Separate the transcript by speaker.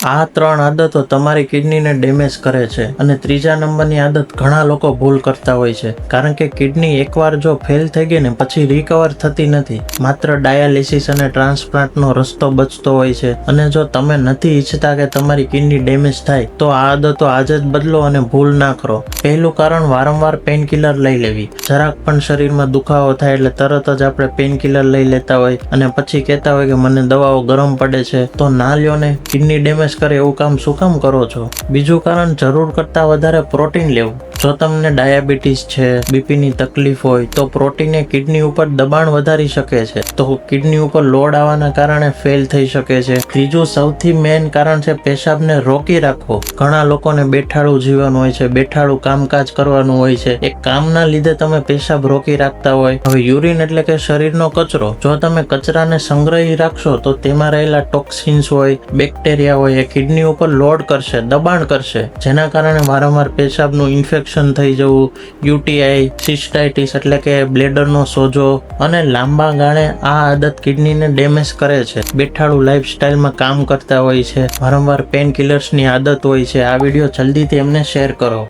Speaker 1: આ 3 આદતો તમારી કિડનીને ડેમેજ કરે છે. અને ત્રીજા નંબરની આદત ઘણા લોકો ભૂલ કરતા હોય છે, કારણ કે કિડની એકવાર જો ફેલ થઈ ગઈ ને પછી રિકવર થતી નથી. માત્ર ડાયાલિસિસ અને ટ્રાન્સપ્લાન્ટનો રસ્તો બચતો હોય છે. અને જો તમે નથી ઈચ્છતા કે તમારી કિડની ડેમેજ થાય તો આ આદતો આજે જ બદલો અને ભૂલ ના કરો. પહેલું કારણ, વારંવાર પેનકિલર લઈ લેવી. જરાક પણ શરીરમાં દુખાવો થાય એટલે તરત જ આપણે પેનકિલર લઈ લેતા હોય અને પછી કહેતા હોય કે મને દવાઓ ગરમ પડે છે. તો ના લ્યો ને, કિડની ડેમેજ કરે એવું કામ શું કામ કરો છો? બીજું કારણ, જરૂર કરતાં વધારે પ્રોટીન લેવું. જો તમને ડાયાબિટીસ છે, બીપીની તકલીફ હોય તો પ્રોટીન એ કિડની ઉપર દબાણ વધારી શકે છે, તો કિડની ઉપર લોડ આવવાના કારણે ફેલ થઈ શકે છે. ત્રીજું સૌથી મેઇન કારણ છે પેશાબને રોકી રાખવો. ઘણા લોકોને બેઠાડું જીવન હોય છે, બેઠાડું કામકાજ કરવાનું હોય છે. એક કામના લીધે તમે પેશાબ રોકી રાખતા હોય. હવે યુરિન એટલે કે શરીરનો કચરો. જો તમે કચરાને સંગ્રહી રાખશો તો તેમાં રહેલા ટોક્સિન્સ હોય, બેક્ટેરિયા હોય, એ કિડની ઉપર લોડ કરશે, દબાણ કરશે, જેના કારણે વારંવાર પેશાબનું ઇન્ફેક્શન થઈ જવું, યુટીઆઈ, સિસ્ટાઇટિસ એટલે કે બ્લેડરનો સોજો, અને લાંબા ગાળે આ આદત કિડનીને ડેમેજ કરે છે. બેઠાડું લાઈફસ્ટાઈલમાં કામ કરતા હોય છે, વારંવાર પેન કિલર્સની આદત હોય છે. આ વિડીયો જલ્દીથી એમને શેર કરો.